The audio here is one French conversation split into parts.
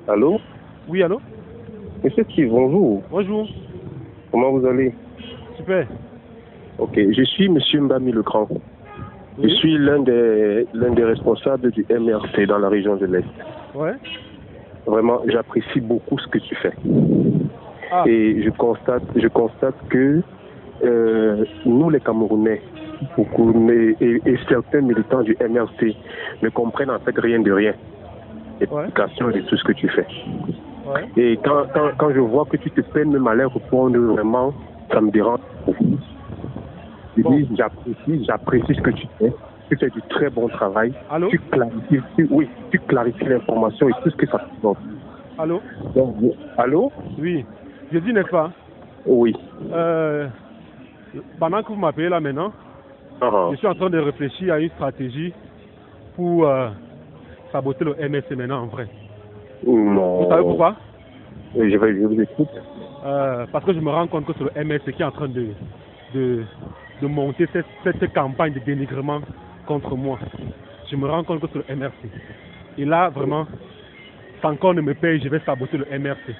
Allô? Oui, allô? Monsieur Steve, bonjour. Bonjour. Comment vous allez? Super. Ok, je suis Monsieur Mbami Legrand. Je Oui. suis l'un des responsables du MRC dans la région de l'Est. Ouais. Vraiment, j'apprécie beaucoup ce que tu fais. Ah. Et je constate que nous, les Camerounais, beaucoup, et certains militants du MRC ne comprennent en fait rien de rien. L'explication de tout ce que tu fais. Ouais. Et quand je vois que tu te peines même à leur répondre, vraiment, ça me dérange beaucoup. Je dis, j'apprécie ce que tu fais. Tu fais du très bon travail. Allô? Tu clarifies l'information et tout ce que ça te donne. Allô? Donc, allô? Oui. Je dis, n'est-ce pas? Oui. Pendant que vous m'appelez là maintenant, je suis en train de réfléchir à une stratégie pour saboter le MSC maintenant en vrai. Non. Vous savez pourquoi? Je vous écoute. Parce que je me rends compte que c'est le MSC qui est en train de monter cette campagne de dénigrement contre moi. Je me rends compte que c'est le MRC. Et là, vraiment, sans qu'on ne me paye, je vais saboter le MRC.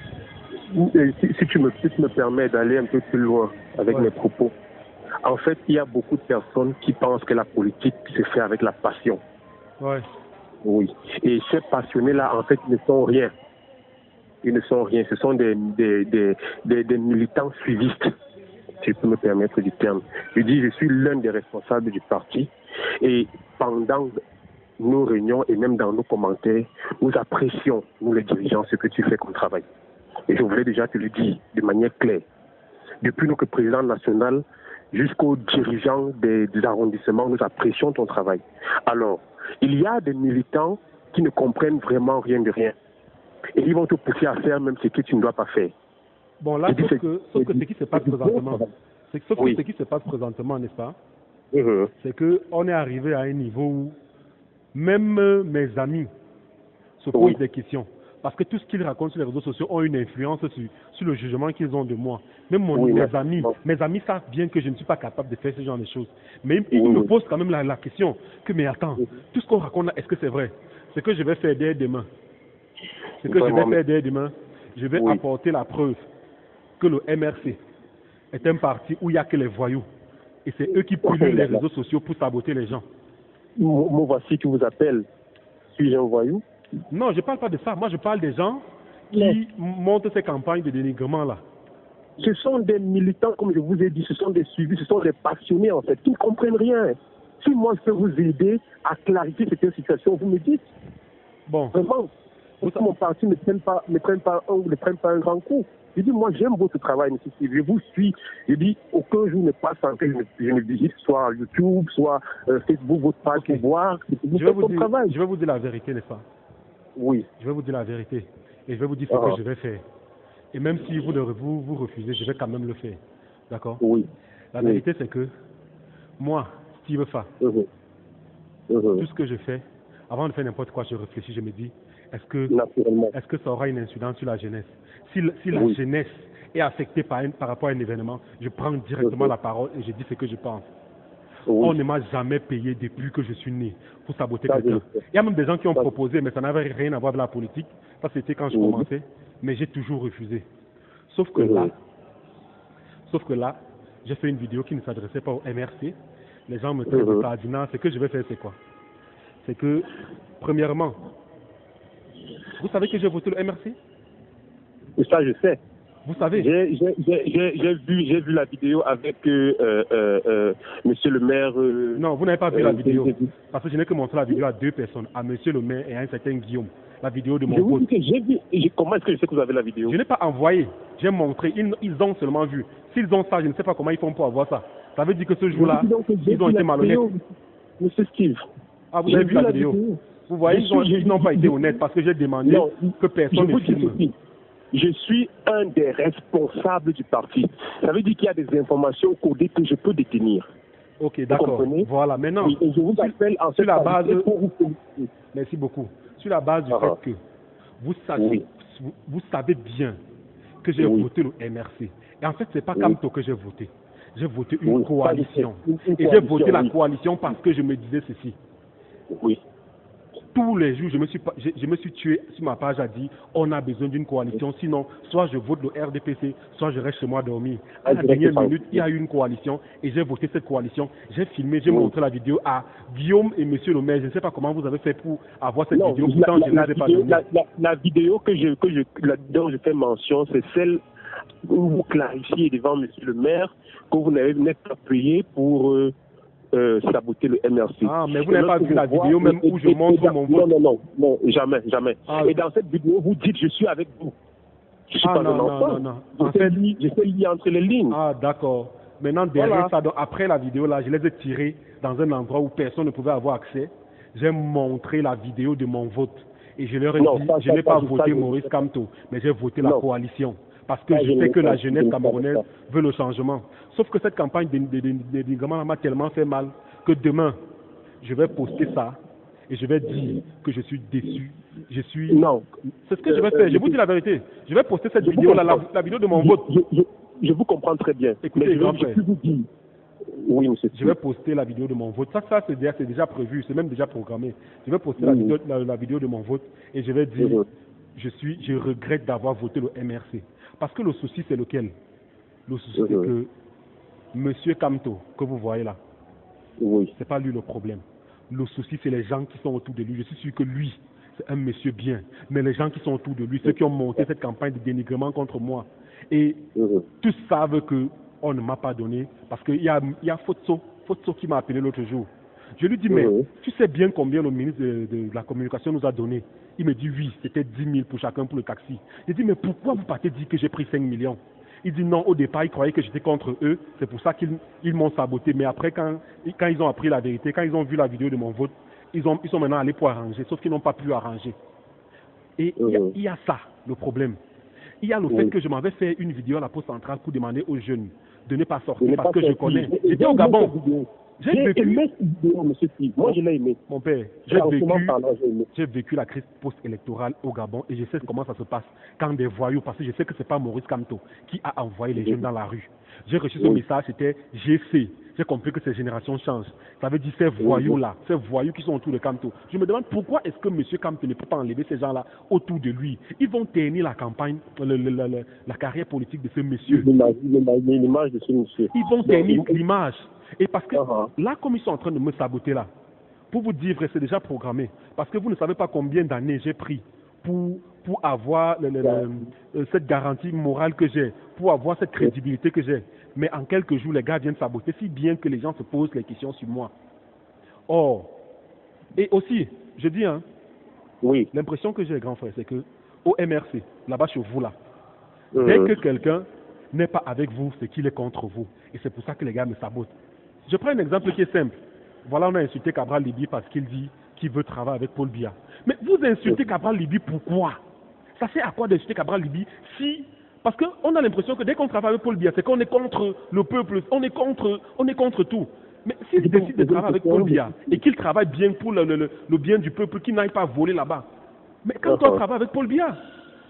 Si tu me permets d'aller un peu plus loin avec mes propos. En fait, il y a beaucoup de personnes qui pensent que la politique se fait avec la passion. Ouais. Oui. Et ces passionnés-là, en fait, ne sont rien. Ils ne sont rien. Ce sont des militants suivistes, si je peux me permettre du terme. Je dis, je suis l'un des responsables du parti. Et pendant nos réunions et même dans nos commentaires, nous apprécions, nous les dirigeants, ce que tu fais comme travail. Et je voulais déjà te le dire de manière claire. Depuis notre président national jusqu'aux dirigeants des arrondissements, nous apprécions ton travail. Alors, il y a des militants qui ne comprennent vraiment rien de rien. Et ils vont te pousser à faire même ce que tu ne dois pas faire. Bon, là, sauf que ce qui se passe présentement, ce qui se passe présentement, n'est-ce pas? C'est qu'on est arrivé à un niveau où même mes amis se posent des questions. Parce que tout ce qu'ils racontent sur les réseaux sociaux ont une influence sur le jugement qu'ils ont de moi. Même mes amis savent bien que je ne suis pas capable de faire ce genre de choses. Mais ils me posent quand même la question que, mais attends, tout ce qu'on raconte là, est-ce que c'est vrai? Ce que je vais faire dès demain, je vais apporter la preuve que le MRC est un parti où il n'y a que les voyous. Et c'est eux qui pullulent les réseaux sociaux pour saboter les gens. Moi, voici qui vous appelle. Suis-je un voyou? Non, je ne parle pas de ça. Moi, je parle des gens qui montent ces campagnes de dénigrement-là. Ce sont des militants, comme je vous ai dit, ce sont des suivis, ce sont des passionnés, en fait, qui ne comprennent rien. Si moi, je peux vous aider à clarifier cette situation, vous me dites. Bon. Vraiment, pour que mon parti ne prenne pas un grand coup. Je dis, moi, j'aime votre travail, M. Steve. Je vous suis. Je dis, aucun jour ne passe sans que je ne visite soit YouTube, soit Facebook, votre page, pour voir votre travail. Je vais vous dire la vérité, n'est-ce pas? Oui. Je vais vous dire la vérité. Et je vais vous dire ce que je vais faire. Et même si vous refusez, je vais quand même le faire. D'accord? Oui. La vérité, c'est que moi, Steve Fa, tout ce que je fais, avant de faire n'importe quoi, je réfléchis, je me dis, est-ce que ça aura une incidence sur la jeunesse? Si la jeunesse est affectée par rapport à un événement, je prends directement la parole et je dis ce que je pense. On ne m'a jamais payé depuis que je suis né pour saboter quelqu'un. Il y a même des gens qui ont proposé, mais ça n'avait rien à voir avec la politique. Ça, c'était quand je commençais, mais j'ai toujours refusé. Sauf que là, j'ai fait une vidéo qui ne s'adressait pas au MRC. Les gens me traitent de cardinal. Ce que je vais faire, c'est quoi? C'est que, premièrement, vous savez que j'ai voté le MRC? Ça, je sais. Vous savez? J'ai vu la vidéo avec monsieur le maire. Non, vous n'avez pas vu la vidéo. Parce que je n'ai que montré la vidéo à deux personnes, à monsieur le maire et à un certain Guillaume. La vidéo de mon pote. J'ai vu. Comment est-ce que je sais que vous avez la vidéo? Je n'ai pas envoyé. J'ai montré. Ils ont seulement vu. S'ils ont ça, je ne sais pas comment ils font pour avoir ça. Ça veut dire que ce jour-là, ils ont été malhonnêtes. Monsieur Steve. Ah, vous avez vu la vidéo? Vous voyez, ils n'ont pas été honnêtes parce que j'ai demandé que personne ne filme. Je suis un des responsables du parti. Ça veut dire qu'il y a des informations codées que je peux détenir. Ok, d'accord. Voilà, maintenant, je vous appelle en sur la base. Merci beaucoup. Sur la base du fait que vous savez bien que j'ai voté le MRC. Et en fait, ce n'est pas Camto que j'ai voté. J'ai voté une coalition. Et j'ai voté la coalition parce que je me disais ceci. Oui. Tous les jours, je me suis tué sur ma page à dire on a besoin d'une coalition, sinon soit je vote le RDPC, soit je reste chez moi dormir. À la dernière minute, il y a eu une coalition et j'ai voté cette coalition. J'ai filmé, j'ai montré la vidéo à Guillaume et Monsieur le maire. Je ne sais pas comment vous avez fait pour avoir cette vidéo. Pourtant, je ne l'avais pas donnée. La vidéo dont je fais mention, c'est celle où vous clarifiez devant Monsieur le maire que vous n'êtes pas payé pour saboter le MRC. Ah, mais vous n'avez pas vu la vidéo même où je montre mon vote? Non, jamais. Ah, et dans cette vidéo, vous dites je suis avec vous. Je suis pas un enfant. Non. Je sais lier entre les lignes. Ah, d'accord. Maintenant, derrière ça, donc, après la vidéo là, je les ai tirés dans un endroit où personne ne pouvait avoir accès. J'ai montré la vidéo de mon vote. Et je leur ai dit, je n'ai pas voté Maurice Kamto, mais j'ai voté la coalition. Parce que je sais que la jeunesse camerounaise veut le changement. Sauf que cette campagne de dénigrement m'a tellement fait mal que demain, je vais poster ça et je vais dire que je suis déçu. Non. C'est ce que je vais faire. Je vous dis la vérité. Je vais poster cette vidéo-là, la vidéo de mon vote. Je vous comprends très bien. Écoutez, mais je peux vous dire. Oui, monsieur. Je vais poster la vidéo de mon vote. Ça c'est déjà prévu, c'est même déjà programmé. Je vais poster la vidéo de mon vote et je vais dire je regrette d'avoir voté le MRC. Parce que le souci, c'est lequel? Le souci, c'est que M. Kamto, que vous voyez là, c'est pas lui le problème. Le souci, c'est les gens qui sont autour de lui. Je suis sûr que lui, c'est un monsieur bien. Mais les gens qui sont autour de lui, ceux qui ont monté cette campagne de dénigrement contre moi, et tous savent qu'on ne m'a pas donné, parce qu'il y a Fotso qui m'a appelé l'autre jour. Je lui dis, mais tu sais bien combien le ministre de la Communication nous a donné? Il me dit oui, c'était 10 000 pour chacun pour le taxi. J'ai dit, mais pourquoi vous partez dire que j'ai pris 5 millions? Il dit non, au départ, ils croyaient que j'étais contre eux, c'est pour ça qu'ils m'ont saboté. Mais après, quand ils ont appris la vérité, quand ils ont vu la vidéo de mon vote, ils sont maintenant allés pour arranger, sauf qu'ils n'ont pas pu arranger. Et il y a ça, le problème. Il y a le fait que je m'avais fait une vidéo à la Poste Centrale pour demander aux jeunes de ne pas sortir parce que je connais. J'étais au Gabon. J'ai aimé cette vidéo, monsieur Steve. Moi, je l'ai aimé. Mon père, j'ai vécu la crise post-électorale au Gabon et je sais comment ça se passe quand des voyous, parce que je sais que ce n'est pas Maurice Kamto qui a envoyé les jeunes dans la rue. J'ai reçu ce message, c'était GC. J'ai compris que ces générations changent. Ça veut dire ces voyous-là, ces voyous qui sont autour de Kamto. Je me demande pourquoi est-ce que M. Kamto ne peut pas enlever ces gens-là autour de lui. Ils vont ternir la campagne, la carrière politique de ce monsieur. L'image de ce monsieur. Ils vont ternir l'image. Et parce que là, comme ils sont en train de me saboter là, pour vous dire, c'est déjà programmé. Parce que vous ne savez pas combien d'années j'ai pris pour avoir cette garantie morale que j'ai, pour avoir cette crédibilité que j'ai. Mais en quelques jours, les gars viennent saboter, si bien que les gens se posent les questions sur moi. Or, et aussi, je dis, l'impression que j'ai, grand frère, c'est que au MRC, là-bas chez vous là, dès que quelqu'un n'est pas avec vous, c'est qu'il est contre vous. Et c'est pour ça que les gars me sabotent. Je prends un exemple qui est simple. Voilà, on a insulté Cabral Libye parce qu'il dit qu'il veut travailler avec Paul Biya. Mais vous insultez Cabral Libye, pourquoi? Ça sert à quoi d'insulter Cabral Libye si... Parce qu'on a l'impression que dès qu'on travaille avec Paul Biya, c'est qu'on est contre le peuple, on est contre tout. Mais s'il décide de travailler avec Paul Biya et qu'il travaille bien pour le bien du peuple, qu'il n'aille pas voler là-bas. Mais quand on travaille avec Paul Biya,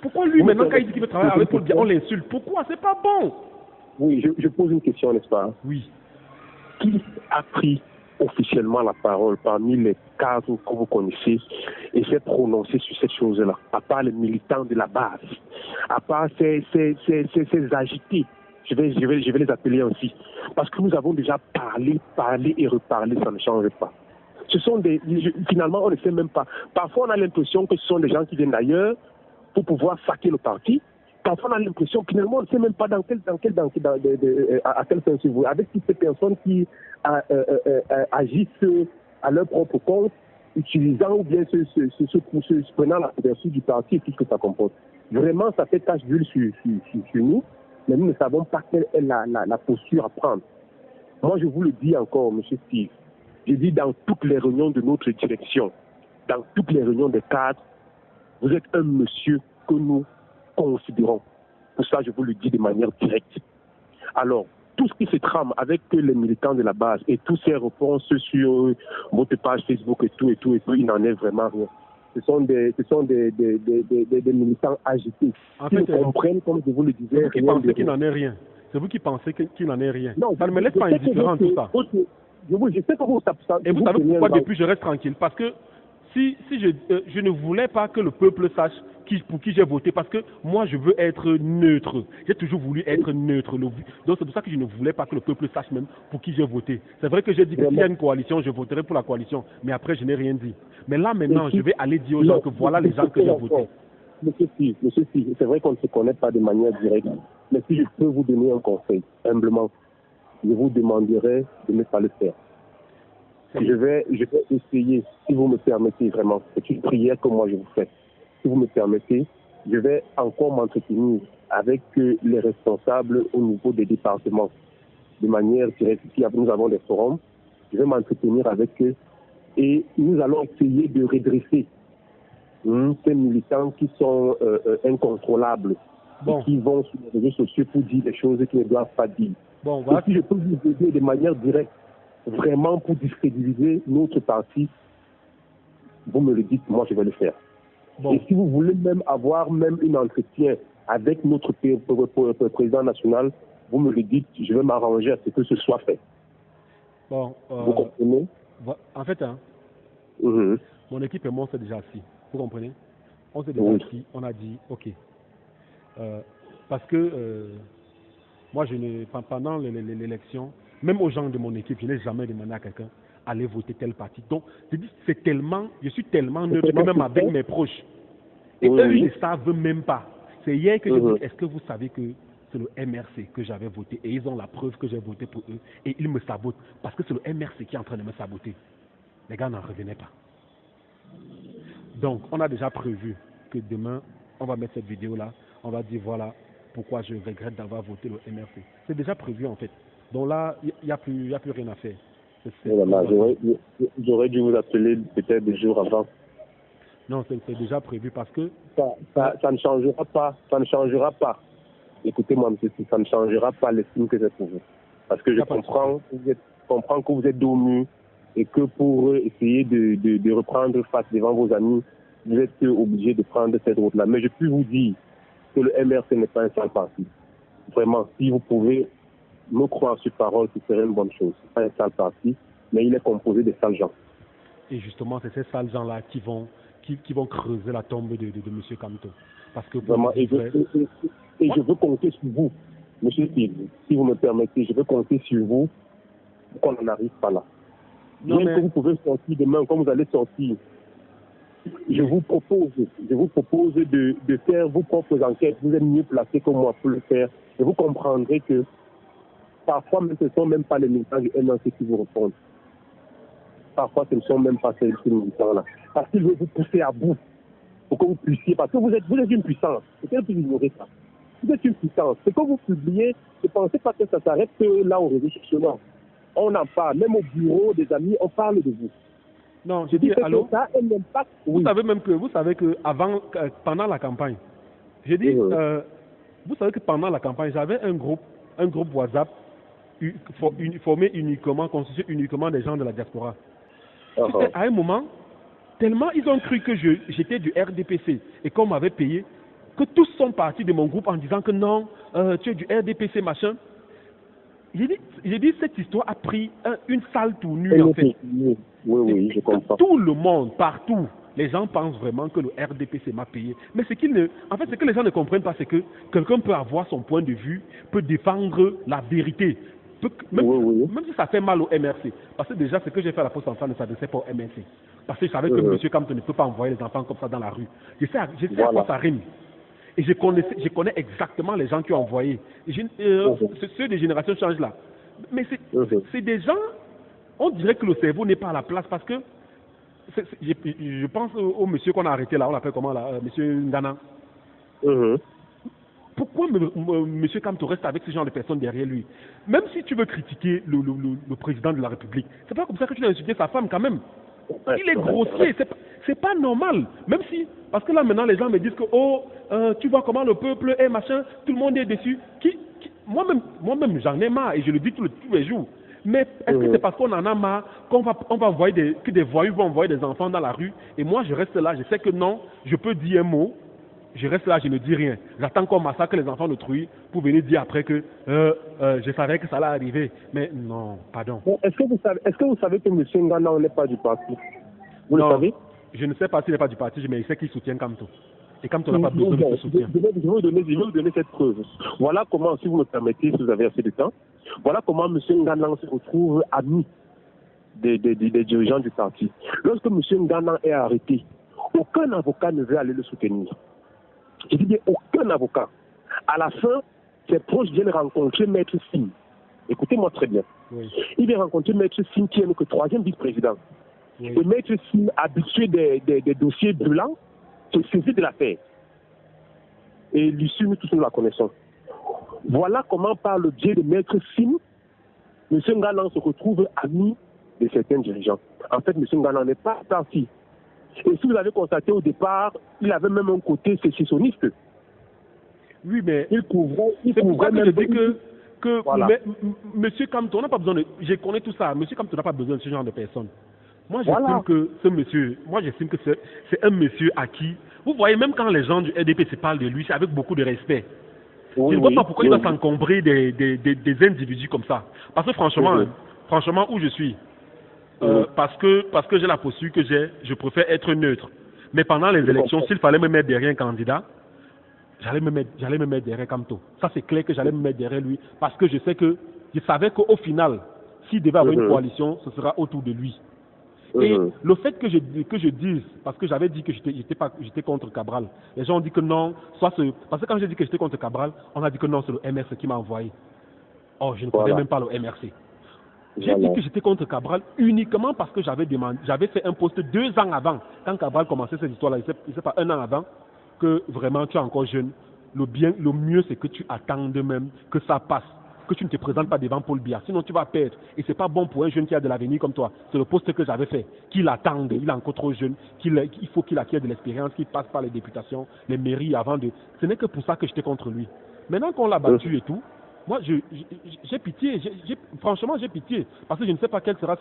pourquoi lui, maintenant, quand il dit qu'il veut travailler avec Paul Biya, on l'insulte? Pourquoi? C'est pas bon. Oui, je pose une question, n'est-ce pas? Oui. Qui a pris officiellement la parole parmi les cadres que vous connaissez et s'est prononcé sur cette chose-là, à part les militants de la base, à part ces agités, je vais les appeler ainsi, parce que nous avons déjà parlé et reparlé, ça ne change pas. Finalement, on ne sait même pas. Parfois, on a l'impression que ce sont des gens qui viennent d'ailleurs pour pouvoir saquer le parti. Parfois, on a l'impression que finalement, on ne sait même pas à quel sens vous. Avec toutes ces personnes qui agissent à leur propre compte, utilisant ou bien se prenant la couverture du parti et tout ce que ça comporte. Vraiment, ça fait tache d'huile sur nous, mais nous ne savons pas quelle est la posture à prendre. Moi, je vous le dis encore, M. Steve, je dis dans toutes les réunions de notre direction, dans toutes les réunions des cadres, vous êtes un monsieur que nous considérons. Pour ça, je vous le dis de manière directe. Alors, tout ce qui se trame avec les militants de la base et tous ces réponses sur votre page Facebook et tout, il n'en est vraiment rien. Ce sont des militants agités. En fait, ils comprennent, comme je vous le disais. C'est vous qui pensez qu'il n'en est rien. C'est vous qui pensez qu'il n'en est rien. Non, ça ne me laisse pas indifférent tout ça. Je sais que vous... Et vous savez pourquoi depuis je reste tranquille? Parce que si je ne voulais pas que le peuple sache pour qui j'ai voté, parce que moi je veux être neutre. J'ai toujours voulu être neutre. Donc c'est pour ça que je ne voulais pas que le peuple sache même pour qui j'ai voté. C'est vrai que j'ai dit que s'il y a une coalition, je voterai pour la coalition, mais après je n'ai rien dit. Mais là maintenant, je vais aller dire aux gens que voilà les gens que j'ai votés. Monsieur Steve, c'est vrai qu'on ne se connaît pas de manière directe, mais si je peux vous donner un conseil, humblement, je vous demanderai de ne pas le faire. Je vais essayer, si vous me permettez vraiment, c'est une prière que moi je vous fais. Si vous me permettez, je vais encore m'entretenir avec les responsables au niveau des départements. De manière directe, si nous avons des forums, je vais m'entretenir avec eux et nous allons essayer de redresser ces militants qui sont incontrôlables, qui vont sur les réseaux sociaux pour dire des choses qu'ils ne doivent pas dire. Et si je peux vous aider de manière directe, vraiment pour discrédibiliser notre parti, vous me le dites, moi je vais le faire. Et si vous voulez même avoir un entretien avec notre président national, vous me le dites, je vais m'arranger à ce que ce soit fait. Vous comprenez? En fait, mon équipe et moi, on s'est déjà assis. Vous comprenez? On s'est déjà assis, on a dit, ok. Parce que moi, pendant l'élection, même aux gens de mon équipe, je n'ai jamais demandé à quelqu'un aller voter tel parti. Donc, je suis tellement neutre, même avec mes proches. Et eux, ils ne savent même pas. C'est hier que j'ai dit, est-ce que vous savez que c'est le MRC que j'avais voté et ils ont la preuve que j'ai voté pour eux et ils me sabotent parce que c'est le MRC qui est en train de me saboter. Les gars n'en revenaient pas. Donc, on a déjà prévu que demain, on va mettre cette vidéo-là, on va dire voilà pourquoi je regrette d'avoir voté le MRC. C'est déjà prévu en fait. Donc là, il n'y a plus rien à faire. J'aurais dû vous appeler peut-être des jours avant. Non, c'est déjà prévu parce que... Ça ne changera pas. Ça ne changera pas. Écoutez-moi, monsieur, ça ne changera pas l'estime que j'ai pour vous. Parce que je comprends que vous êtes dos nu et que pour essayer de reprendre face devant vos amis, vous êtes obligé de prendre cette route-là. Mais je peux vous dire que le MRC n'est pas un sale parti. Vraiment, si vous pouvez me croire sur parole, ce serait une bonne chose. Ce n'est pas un sale parti, mais il est composé de sales gens. Et justement, c'est ces sales gens-là qui vont creuser la tombe de M. Kamto. Parce que vraiment, et je veux compter sur vous, M. Steve, si vous me permettez, je veux compter sur vous pour qu'on n'en arrive pas là. Bien que vous pouvez sortir demain, comme vous allez sortir, je vous propose de faire vos propres enquêtes. Vous êtes mieux placé que moi pour le faire. Et vous comprendrez que parfois, ce ne sont même pas les militants du MNC qui vous répondent. Parfois, ce ne sont même pas ces militants-là. Parce qu'ils veulent vous pousser à bout pour que vous puissiez. Parce que vous êtes une puissance. C'est quelqu'un qui vous ça. Vous êtes une puissance. Ce que vous publiez, ne pensez pas que ça s'arrête là au réseau social. On en parle. Même au bureau des amis, on parle de vous. Non, je dis allô. Ça a un impact. Vous savez que pendant la campagne, j'ai dit, vous savez que pendant la campagne, j'avais un groupe WhatsApp formé uniquement, constitué uniquement des gens de la diaspora. À un moment, tellement ils ont cru que j'étais du RDPC et qu'on m'avait payé, que tous sont partis de mon groupe en disant que non, tu es du RDPC, machin. J'ai dit, cette histoire a pris une sale tournure, en fait. Oui, je comprends. Tout le monde, partout, les gens pensent vraiment que le RDPC m'a payé. Mais ce que les gens ne comprennent pas, c'est que quelqu'un peut avoir son point de vue, peut défendre la vérité. Même si ça fait mal au MRC. Parce que déjà, ce que j'ai fait à la Poste Centrale ne s'adressait pas au MRC. Parce que je savais que M. Kamto ne peut pas envoyer les enfants comme ça dans la rue. Je sais à quoi ça rime. Et je connais exactement les gens qui ont envoyé. Ceux des générations changent là. Mais c'est des gens, on dirait que le cerveau n'est pas à la place parce que je pense au monsieur qu'on a arrêté là, on l'appelle comment là, monsieur Ngana. Pourquoi M. Kamto reste avec ce genre de personnes derrière lui? Même si tu veux critiquer le président de la République, c'est pas comme ça que tu dois insulter sa femme quand même. Il est grossier, c'est pas normal. Même si, parce que là maintenant les gens me disent que tu vois comment le peuple est machin, tout le monde est déçu. Moi-même j'en ai marre et je le dis tous les jours. Mais est-ce que c'est parce qu'on en a marre qu'on va envoyer que des voyous vont envoyer des enfants dans la rue et moi je reste là, je sais que non, je peux dire un mot, je reste là, je ne dis rien. J'attends qu'on massacre les enfants de Trouy pour venir dire après que je savais que ça allait arriver. Mais non, pardon. Bon, est-ce que vous savez que M. Ngana n'est pas du parti? Vous le savez? Je ne sais pas s'il n'est pas du parti, mais il sait qu'il soutient Kamto. Et Kamto n'a pas besoin de ce soutien. Je vais vous donner cette preuve. Voilà comment, si vous me permettez, si vous avez assez de temps, voilà comment M. Nganang se retrouve ami des dirigeants du parti. Lorsque M. Nganang est arrêté, aucun avocat ne veut aller le soutenir. Je dis bien aucun avocat. À la fin, ses proches viennent rencontrer Maître Sim. Écoutez-moi très bien. Oui. Il vient rencontrer Maître Sim, qui est le 3e vice-président. Oui. Et Maître Sim, habitué des dossiers brûlants, se saisit de l'affaire. Et l'issue, nous tous nous la connaissons. Voilà comment, par le biais de Maître Sim, M. Nganang se retrouve ami de certains dirigeants. En fait, M. Nganang n'est pas parti. Et si vous avez constaté au départ, il avait même un côté sécessionniste. Oui, mais il couvrait même... Je dis que voilà. Monsieur Kamto, on n'a pas besoin de... Je connais tout ça. Monsieur Kamto n'a pas besoin de ce genre de personnes. Moi, j'estime que ce monsieur... Moi, j'estime que c'est un monsieur à qui... Vous voyez, même quand les gens du RDP se parlent de lui, c'est avec beaucoup de respect. Je ne vois pas pourquoi il va s'encombrer des individus comme ça. Parce que franchement, où je suis, parce que j'ai la posture que j'ai, je préfère être neutre. Mais pendant les élections, s'il fallait me mettre derrière un candidat, j'allais me mettre derrière Kamto. Ça, c'est clair que j'allais me mettre derrière lui. Parce que je savais qu'au final, s'il devait avoir une coalition, ce sera autour de lui. Et le fait que je dise, parce que j'avais dit que j'étais contre Cabral, les gens ont dit que non, parce que quand j'ai dit que j'étais contre Cabral, on a dit que non, c'est le MRC qui m'a envoyé. Oh, je ne connais même pas le MRC. J'ai dit que j'étais contre Cabral uniquement parce que j'avais fait un post 2 ans avant, quand Cabral commençait cette histoire-là, il ne sait pas 1 an avant, que vraiment tu es encore jeune. Le mieux, c'est que tu attendes même que ça passe. Que tu ne te présentes pas devant Paul Biya, sinon tu vas perdre. Et c'est pas bon pour un jeune qui a de l'avenir comme toi. C'est le poste que j'avais fait. Qu'il attende, il est encore trop jeune, il faut qu'il acquiert de l'expérience, qu'il passe par les députations, les mairies avant de... Ce n'est que pour ça que j'étais contre lui. Maintenant qu'on l'a battu et tout, moi j'ai pitié, franchement j'ai pitié. Parce que je ne sais pas quelle sera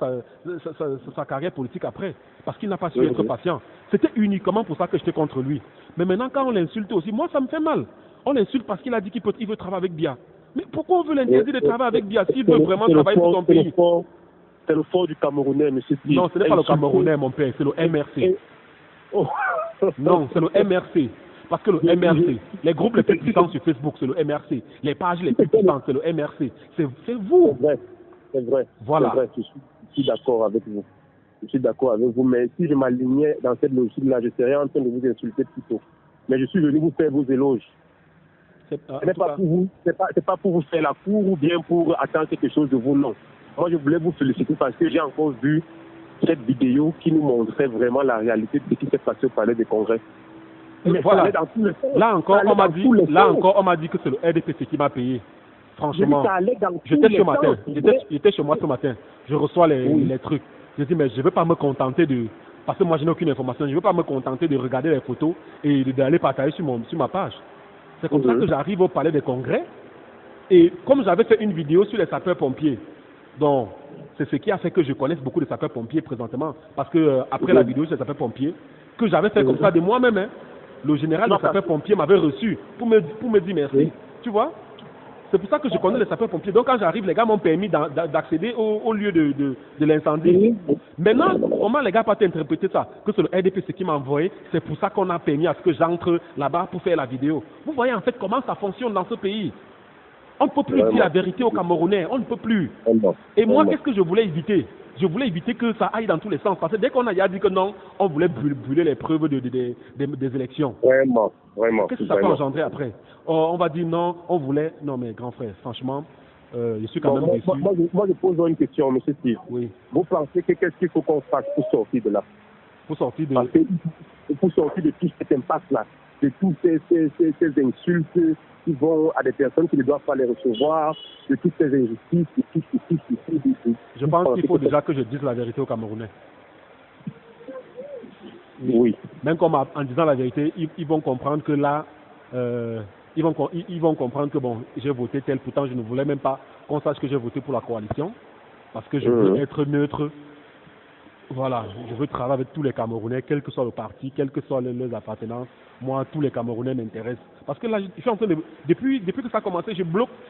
sa carrière politique après. Parce qu'il n'a pas su être patient. C'était uniquement pour ça que j'étais contre lui. Mais maintenant quand on l'insulte aussi, moi ça me fait mal. On l'insulte parce qu'il a dit qu'il veut travailler avec Biya. Mais pourquoi on veut l'interdire de travailler avec Biya s'il veut vraiment travailler pour son pays? C'est le fort du Camerounais, M. Steve. Non, ce n'est pas le Camerounais, mon père, c'est le MRC. Non, c'est le MRC. Parce que le MRC, les groupes les plus puissants sur Facebook, c'est le MRC. Les pages les plus puissantes, c'est le MRC. C'est vous. C'est vrai. Voilà. C'est vrai. Je suis d'accord avec vous. Je suis d'accord avec vous. Mais si je m'alignais dans cette logique-là, je serais en train de vous insulter plus tôt. Mais je suis venu vous faire vos éloges. Ce n'est pas pour vous, c'est pas pour vous faire la cour ou bien pour attendre quelque chose de vous, non. Moi, je voulais vous féliciter parce que j'ai encore vu cette vidéo qui nous montrait vraiment la réalité de ce qui s'est passé au palais des congrès. Mais voilà. Là encore, on m'a dit que c'est le RDPC qui m'a payé. Franchement, j'étais chez moi ce matin. Je reçois les trucs. Je dis, mais je ne veux pas me contenter de... Parce que moi, je n'ai aucune information. Je ne veux pas me contenter de regarder les photos et d'aller partager sur ma page. C'est comme ça que j'arrive au palais des congrès. Et comme j'avais fait une vidéo sur les sapeurs-pompiers, donc c'est ce qui a fait que je connaisse beaucoup de sapeurs-pompiers présentement. Parce que après la vidéo sur les sapeurs-pompiers, que j'avais fait comme ça de moi-même, hein, le général des sapeurs-pompiers m'avait reçu pour me dire merci. Tu vois? C'est pour ça que je connais les sapeurs-pompiers. Donc quand j'arrive, les gars m'ont permis d'accéder au lieu de l'incendie. Maintenant, comment les gars peuvent interpréter ça? Que c'est le RDPC qui m'a envoyé, c'est pour ça qu'on a permis à ce que j'entre là-bas pour faire la vidéo. Vous voyez en fait comment ça fonctionne dans ce pays. On ne peut plus dire la vérité aux Camerounais, on ne peut plus. Et moi, qu'est-ce que je voulais éviter? Je voulais éviter que ça aille dans tous les sens. Parce que dès qu'on a dit que non, on voulait brûler les preuves des élections. Vraiment. Qu'est-ce que ça peut engendrer après? On va dire non, on voulait... Non mais grand frère, franchement, je suis quand même déçu. Moi, je pose une question, M. Steve. Oui. Vous pensez que qu'est-ce qu'il faut qu'on fasse pour sortir de là? Pour sortir de tout cet impact-là, de toutes ces insultes qui vont à des personnes qui ne doivent pas les recevoir, de toutes ces injustices, Je pense qu'il faut déjà que je dise la vérité aux Camerounais. Oui. Même comme en disant la vérité, ils vont comprendre que là, ils vont comprendre que bon, j'ai voté tel, pourtant je ne voulais même pas qu'on sache que j'ai voté pour la coalition, parce que je veux être neutre. Voilà, je veux travailler avec tous les Camerounais, quel que soit le parti, quelles que soient leurs appartenances. Moi, tous les Camerounais m'intéressent. Parce que là, je suis en train de... Depuis que ça a commencé, j'ai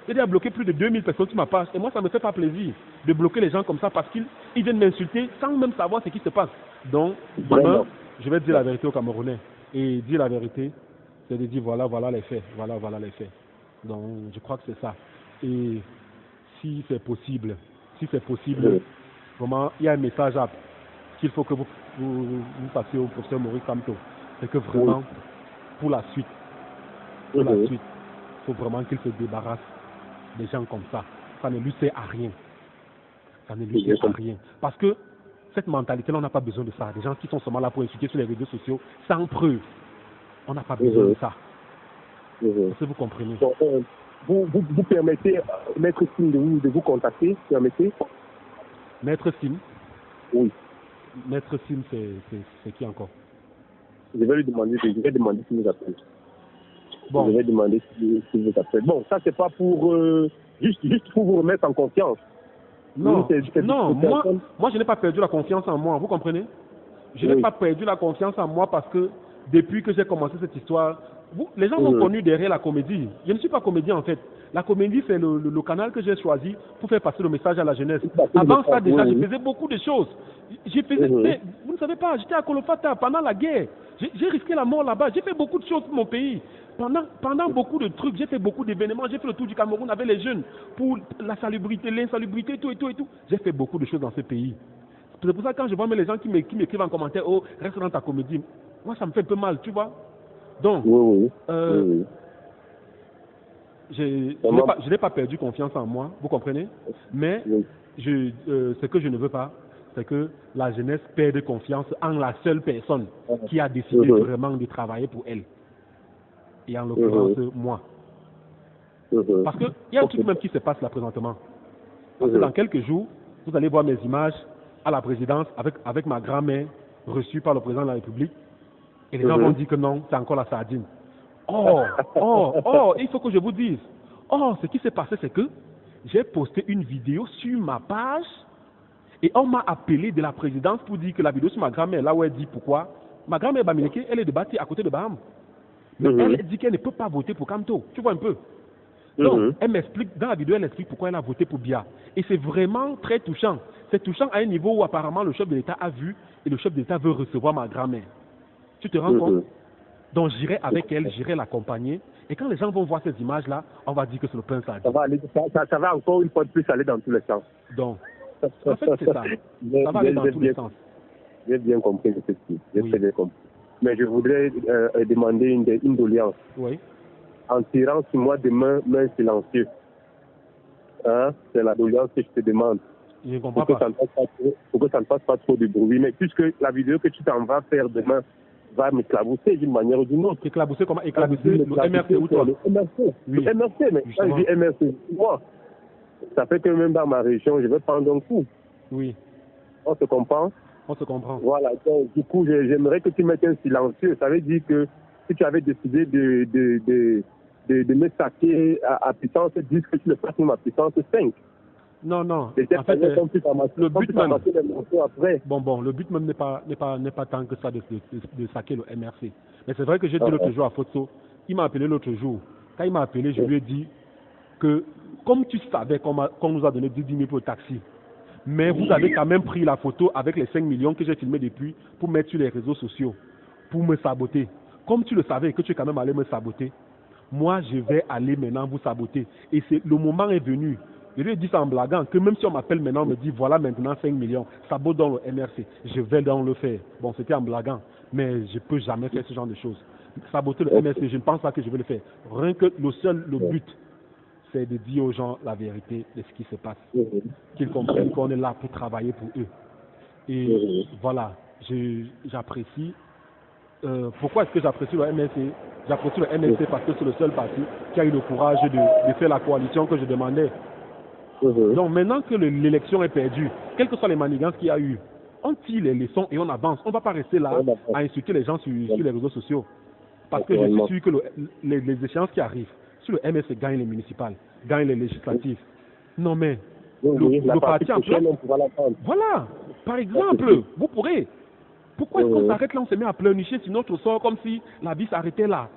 déjà bloqué plus de 2000 personnes sur ma page. Et moi, ça ne me fait pas plaisir de bloquer les gens comme ça parce qu'ils viennent m'insulter sans même savoir ce qui se passe. Donc, demain, je vais dire la vérité aux Camerounais. Et dire la vérité, c'est de dire voilà les faits. Voilà les faits. Donc, je crois que c'est ça. Et si c'est possible, vraiment, il y a un message qu'il faut que vous passiez au professeur Maurice Kamto. C'est que vraiment, pour la suite, il faut vraiment qu'il se débarrasse des gens comme ça. Ça ne lui sert à rien. Ça ne lui sert à rien. Parce que cette mentalité-là, on n'a pas besoin de ça. Des gens qui sont seulement là pour insulter sur les réseaux sociaux sans preuve. On n'a pas besoin de ça. Est-ce que vous comprenez? Vous permettez, Maître Sim, de vous contacter, permettez? Maître Sim? Oui. Maître Sim, c'est qui encore? Je vais demander s'il nous appelle. Bon. Je vais demander s'il vous appelle. Bon, ça c'est pas pour juste pour vous remettre en confiance. Non, moi je n'ai pas perdu la confiance en moi, vous comprenez? Je n'ai pas perdu la confiance en moi parce que depuis que j'ai commencé cette histoire, les gens m'ont connu derrière la comédie. Je ne suis pas comédien en fait. La comédie, c'est le canal que j'ai choisi pour faire passer le message à la jeunesse. Avant ça, déjà, je faisais beaucoup de choses. Mais vous ne savez pas, j'étais à Kolofata pendant la guerre. J'ai risqué la mort là-bas. J'ai fait beaucoup de choses pour mon pays. Pendant beaucoup de trucs, j'ai fait beaucoup d'événements. J'ai fait le tour du Cameroun avec les jeunes pour la salubrité, l'insalubrité, tout. J'ai fait beaucoup de choses dans ce pays. C'est pour ça que quand je vois les gens qui m'écrivent en commentaire, oh, reste dans ta comédie, moi ça me fait un peu mal, tu vois. Donc, je n'ai pas perdu confiance en moi, vous comprenez? Mais ce que je ne veux pas, c'est que la jeunesse perde confiance en la seule personne qui a décidé vraiment de travailler pour elle. Et en l'occurrence, moi. Parce qu'il y a un truc même qui se passe là présentement. Parce que dans quelques jours, vous allez voir mes images à la présidence avec ma grand-mère reçue par le président de la République. Et les gens vont dire que non, c'est encore la sardine. Il faut que je vous dise. Ce qui s'est passé, c'est que j'ai posté une vidéo sur ma page et on m'a appelé de la présidence pour dire que la vidéo sur ma grand-mère, là où elle dit pourquoi. Ma grand-mère Bamileke, elle est de Bati à côté de Baham. Mais elle dit qu'elle ne peut pas voter pour Kamto. Tu vois un peu? Donc, elle m'explique, dans la vidéo, elle explique pourquoi elle a voté pour Bia. Et c'est vraiment très touchant. C'est touchant à un niveau où apparemment le chef de l'État a vu et le chef de l'État veut recevoir ma grand-mère. Tu te rends compte? Donc j'irai avec elle, j'irai l'accompagner. Et quand les gens vont voir ces images-là, on va dire que c'est le prince Adi. Ça va encore une fois de plus aller dans tous les sens. Donc, en fait, c'est ça. Ça va aller dans tous les sens. J'ai bien compris, j'ai très bien compris. Mais je voudrais demander une doléance. Oui. En tirant sur moi des mains silencieuses. Hein? C'est la doléance que je te demande. Je ne comprends pas. Pour que ça ne fasse pas trop de bruit. Mais puisque la vidéo que tu t'en vas faire demain va m'éclabousser d'une manière ou d'une autre. Éclabousser comment? Éclabousser le MRC ou toi? Le MRC. Oui. Le MRC, mais quand je dis MRC, moi, ça fait que même dans ma région, je vais prendre un coup. Oui. On se comprend? On se comprend. Voilà. Donc, du coup, j'aimerais que tu mettes un silencieux. Ça veut dire que si tu avais décidé de me saquer à puissance 10, que tu le fasses même à puissance 5. Non. En fait, le but même. Le but même n'est pas tant que ça de saquer le MRC. Mais c'est vrai que j'ai dit l'autre jour à Fotso, il m'a appelé l'autre jour. Quand il m'a appelé, je lui ai dit que comme tu savais qu'on nous a donné 10 000 pour le taxi, mais vous avez quand même pris la photo avec les 5 millions que j'ai filmés depuis pour mettre sur les réseaux sociaux, pour me saboter. Comme tu le savais et que tu es quand même allé me saboter, moi je vais aller maintenant vous saboter. Et le moment est venu. Je lui ai dit ça en blaguant, que même si on m'appelle maintenant, on me dit voilà maintenant 5 millions, sabote dans le MRC, je vais donc le faire. Bon, c'était en blaguant, mais je ne peux jamais faire ce genre de choses. Saboter le MRC, je ne pense pas que je vais le faire. Rien que le but, c'est de dire aux gens la vérité de ce qui se passe. Qu'ils comprennent qu'on est là pour travailler pour eux. Et voilà, j'apprécie. Pourquoi est-ce que j'apprécie le MRC? J'apprécie le MRC parce que c'est le seul parti qui a eu le courage de faire la coalition que je demandais. Donc maintenant que l'élection est perdue, quelles que soient les manigances qu'il y a eu, on tire les leçons et on avance. On ne va pas rester là à insulter les gens sur les réseaux sociaux. Parce que je suis sûr que les échéances qui arrivent, si le MSC gagne les municipales, gagne les législatives, non mais le parti en place, voilà, par exemple, vous pourrez. Pourquoi est-ce qu'on s'arrête là, on se met à pleurnicher sur notre sort comme si la vie s'arrêtait là?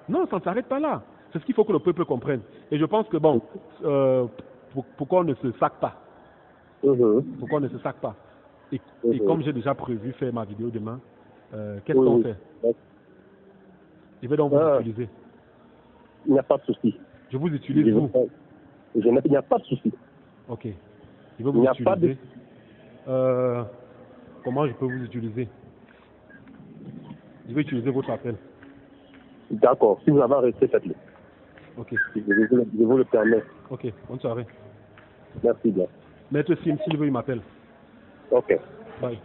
Non, ça ne s'arrête pas là. C'est ce qu'il faut que le peuple comprenne. Et je pense que bon, pourquoi on ne se saque pas? Pourquoi on ne se saque pas? Et comme j'ai déjà prévu faire ma vidéo demain, Qu'est-ce qu'on fait? Je vais donc vous utiliser. Il n'y a pas de souci. Je vous utilise, vous. Il n'y a pas de souci. Ok. Je vais vous utiliser. Comment je peux vous utiliser? Je vais utiliser votre appel. D'accord. Si vous avez arrêté, faites-le. Ok. Je vous le permets. Ok. Bonne soirée. Merci bien. Maître Sim, s'il veut, il m'appelle. Ok. Bye.